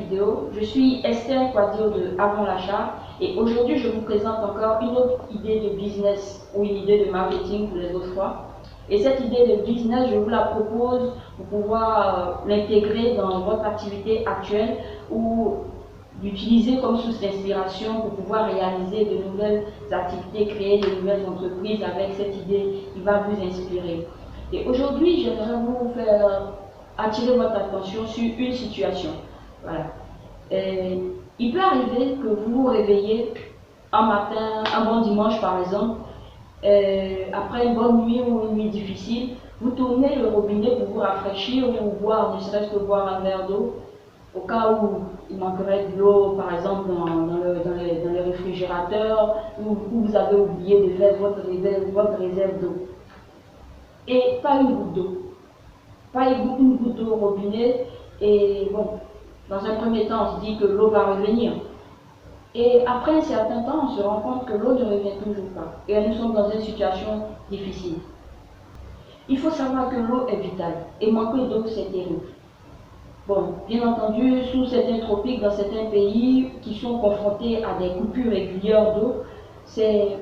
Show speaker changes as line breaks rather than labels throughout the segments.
vidéo. Je suis Esther Quadio de Avant l'achat et aujourd'hui je vous présente encore une autre idée de business ou une idée de marketing pour les autres fois. Et cette idée de business, je vous la propose pour pouvoir l'intégrer dans votre activité actuelle ou l'utiliser comme source d'inspiration pour pouvoir réaliser de nouvelles activités, créer de nouvelles entreprises avec cette idée qui va vous inspirer. Et aujourd'hui, j'aimerais vous faire attirer votre attention sur une situation. Voilà. Il peut arriver que vous vous réveillez un matin, un bon dimanche par exemple, après une bonne nuit ou une nuit difficile, vous tournez le robinet pour vous rafraîchir ou boire, ne serait-ce que boire un verre d'eau, au cas où il manquerait de l'eau, par exemple dans les réfrigérateurs, où vous avez oublié de faire votre réserve d'eau. Et pas une goutte d'eau. Pas une goutte d'eau au robinet. Et bon, dans un premier temps, on se dit que l'eau va revenir. Et après un certain temps, on se rend compte que l'eau ne revient toujours pas. Et nous sommes dans une situation difficile. Il faut savoir que l'eau est vitale. Et manquer d'eau, c'est terrible. Bon, bien entendu, sous certains tropiques, dans certains pays qui sont confrontés à des coupures régulières d'eau, ces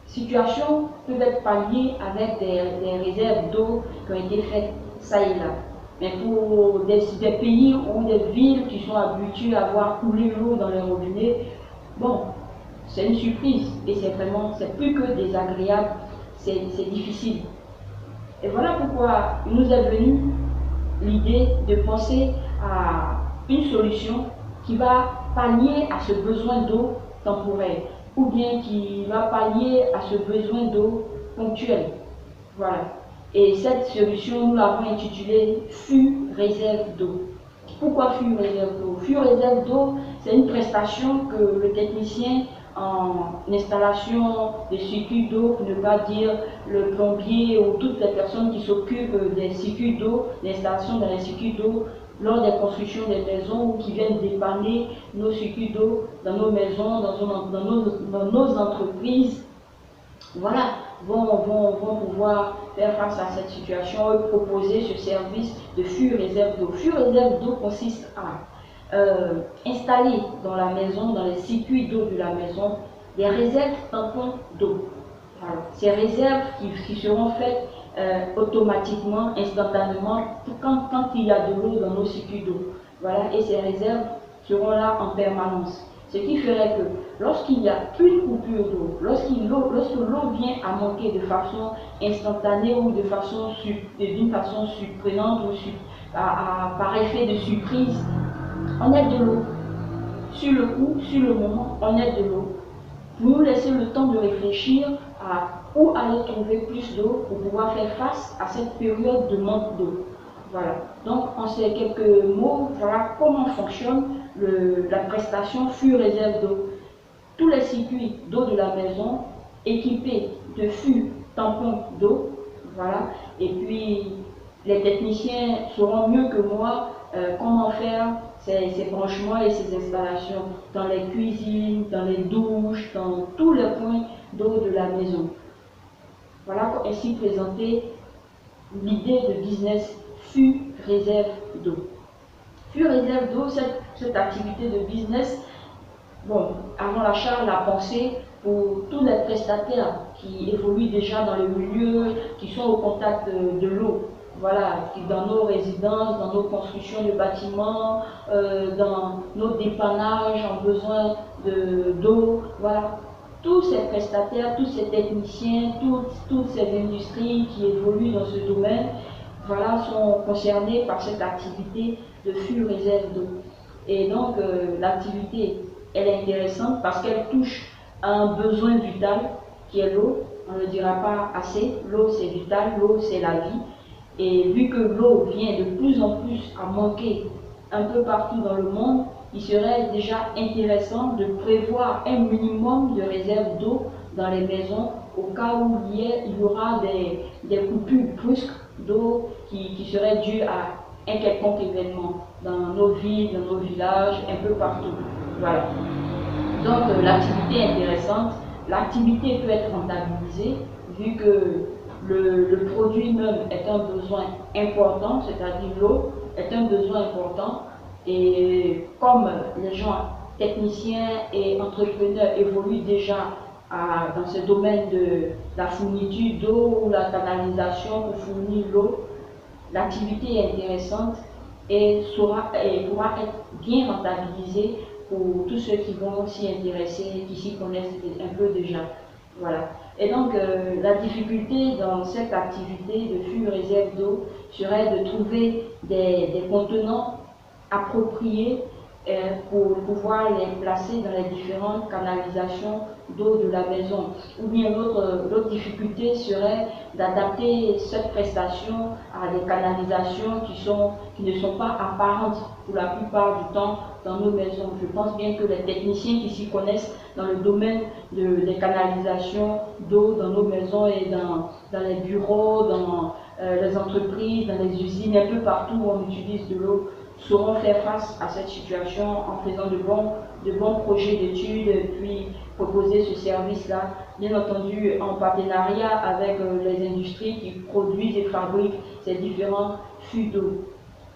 situations peuvent être palliées avec des réserves d'eau qui ont été faites ça et là. Mais pour des pays ou des villes qui sont habituées à voir couler l'eau dans les robinets, bon, c'est une surprise et c'est plus que désagréable, c'est difficile. Et voilà pourquoi il nous est venu l'idée de penser à une solution qui va pallier à ce besoin d'eau temporaire ou bien qui va pallier à ce besoin d'eau ponctuel. Voilà. Et cette solution, nous l'avons intitulée FU Réserve d'eau. Pourquoi FU Réserve d'eau? FU Réserve d'eau, c'est une prestation que le technicien en installation de circuits d'eau, pour ne pas dire le plombier ou toutes les personnes qui s'occupent des circuits d'eau, l'installation dans les circuits d'eau, lors des constructions des maisons ou qui viennent dépanner nos circuits d'eau dans nos maisons, dans nos entreprises, voilà, vont pouvoir faire face à cette situation et proposer ce service de FU Réserve d'eau. FU Réserve d'eau consiste à installer dans la maison, dans les circuits d'eau de la maison, des réserves tampons d'eau. Ces réserves qui seront faites automatiquement, instantanément, quand il y a de l'eau dans nos circuits d'eau. Voilà, et ces réserves seront là en permanence. Ce qui ferait que lorsqu'il y a une coupure d'eau, lorsque l'eau vient à manquer de façon instantanée ou d'une façon surprenante ou par effet de surprise, on a de l'eau. Sur le coup, sur le moment, on a de l'eau. Pour nous laisser le temps de réfléchir à où aller trouver plus d'eau pour pouvoir faire face à cette période de manque d'eau. Voilà. Donc, en ces quelques mots, voilà comment fonctionne la prestation FU Réserve d'eau. Tous les circuits d'eau de la maison équipés de fûts tampons d'eau, voilà. Et puis, les techniciens sauront mieux que moi comment faire ces branchements et ces installations dans les cuisines, dans les douches, dans tous les points d'eau de la maison. Voilà ainsi présenter l'idée de business FU Réserve d'eau. FU Réserve d'eau, cette activité de business, bon, Avant l'achat l'a pensé pour tous les prestataires qui évoluent déjà dans le milieu, qui sont au contact de l'eau. Voilà, dans nos résidences, dans nos constructions de bâtiments, dans nos dépannages en besoin d'eau, voilà. Tous ces prestataires, tous ces techniciens, toutes ces industries qui évoluent dans ce domaine, voilà, sont concernés par cette activité de FU Réserve d'eau. Et donc, l'activité, elle est intéressante parce qu'elle touche à un besoin vital qui est l'eau. On ne le dira pas assez, l'eau c'est vital, l'eau c'est la vie. Et vu que l'eau vient de plus en plus à manquer un peu partout dans le monde, il serait déjà intéressant de prévoir un minimum de réserve d'eau dans les maisons au cas où il y aura des coupures brusques d'eau qui seraient dues à un quelconque événement dans nos villes, dans nos villages, un peu partout. Voilà. Donc l'activité est intéressante, l'activité peut être rentabilisée vu que le produit même est un besoin important, c'est-à-dire l'eau est un besoin important et comme les gens techniciens et entrepreneurs évoluent déjà dans ce domaine de la fourniture d'eau ou la canalisation pour fournir l'eau, l'activité est intéressante et pourra être bien rentabilisée pour tous ceux qui vont s'y intéresser, qui s'y connaissent un peu déjà. Voilà. Et donc, la difficulté dans cette activité de flux réserve d'eau serait de trouver des contenants appropriés pour pouvoir les placer dans les différentes canalisations d'eau de la maison. Ou bien l'autre difficulté serait d'adapter cette prestation à des canalisations qui ne sont pas apparentes pour la plupart du temps dans nos maisons. Je pense bien que les techniciens qui s'y connaissent dans le domaine des canalisations d'eau dans nos maisons et dans les bureaux, dans les entreprises, dans les usines, un peu partout où on utilise de l'eau, sauront faire face à cette situation en faisant de bons projets d'études et puis proposer ce service-là, bien entendu en partenariat avec les industries qui produisent et fabriquent ces différents flux d'eau.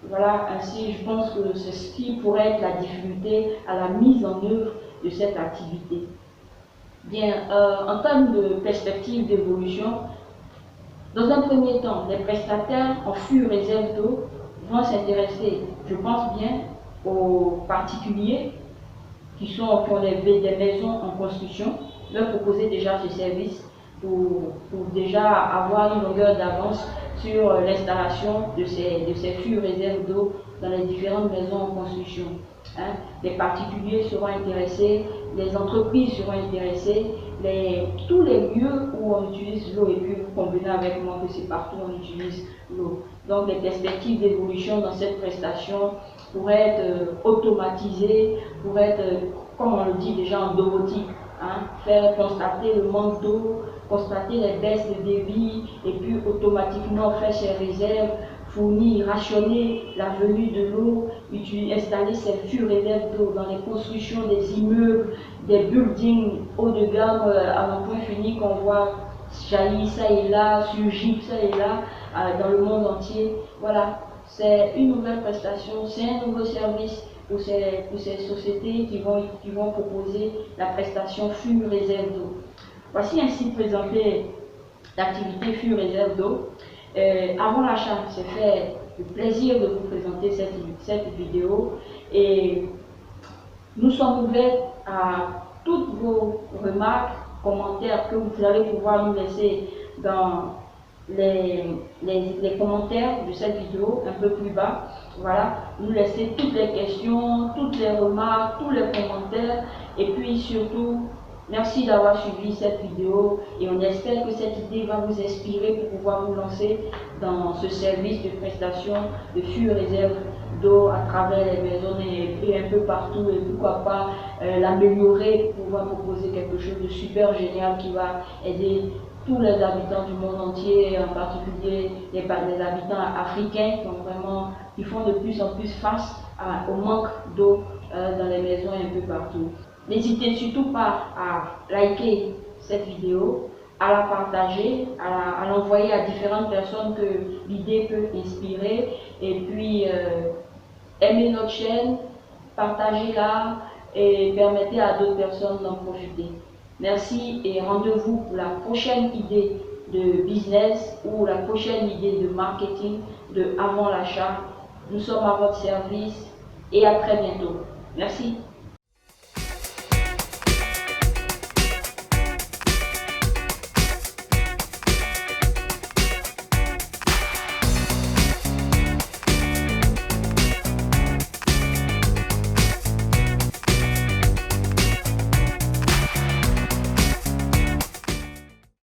Voilà, ainsi je pense que c'est ce qui pourrait être la difficulté à la mise en œuvre de cette activité. Bien, en termes de perspective d'évolution, dans un premier temps, les prestataires en flux réserve d'eau vont s'intéresser, je pense bien, aux particuliers qui ont des maisons en construction, leur proposer déjà ce service pour déjà avoir une longueur d'avance sur l'installation de ces flux réserves d'eau dans les différentes maisons en construction. Les particuliers seront intéressés, les entreprises seront intéressées, tous les lieux où on utilise l'eau, et puis vous convenez avec moi que c'est partout où on utilise l'eau. Donc les perspectives d'évolution dans cette prestation pourraient être automatisées, pourraient être, comme on le dit déjà en domotique, faire constater le manque d'eau, constater les baisses de débit, et puis automatiquement faire ses réserves, fournir, rationner la venue de l'eau, installer ces flux réserves d'eau dans les constructions des immeubles, des buildings haut de gamme à un point fini qu'on voit jaillir ça et là, surgir ça et là, dans le monde entier. Voilà, c'est une nouvelle prestation, c'est un nouveau service pour ces sociétés qui vont proposer la prestation flux réserve d'eau. Voici ainsi présenté l'activité flux réserve d'eau. Avant l'achat, c'est fait le plaisir de vous présenter cette vidéo et nous sommes ouverts à toutes vos remarques, commentaires que vous allez pouvoir nous laisser dans les commentaires de cette vidéo un peu plus bas. Voilà, nous laisser toutes les questions, toutes les remarques, tous les commentaires et puis surtout merci d'avoir suivi cette vidéo et on espère que cette idée va vous inspirer pour pouvoir vous lancer dans ce service de prestation de flux réserve d'eau à travers les maisons et un peu partout et pourquoi pas l'améliorer pour pouvoir proposer quelque chose de super génial qui va aider tous les habitants du monde entier, en particulier les habitants africains qui font de plus en plus face au manque d'eau dans les maisons et un peu partout. N'hésitez surtout pas à liker cette vidéo, à la partager, à l'envoyer à différentes personnes que l'idée peut inspirer et puis aimez notre chaîne, partagez-la et permettez à d'autres personnes d'en profiter. Merci et rendez-vous pour la prochaine idée de business ou la prochaine idée de marketing de avant l'achat. Nous sommes à votre service et à très bientôt. Merci.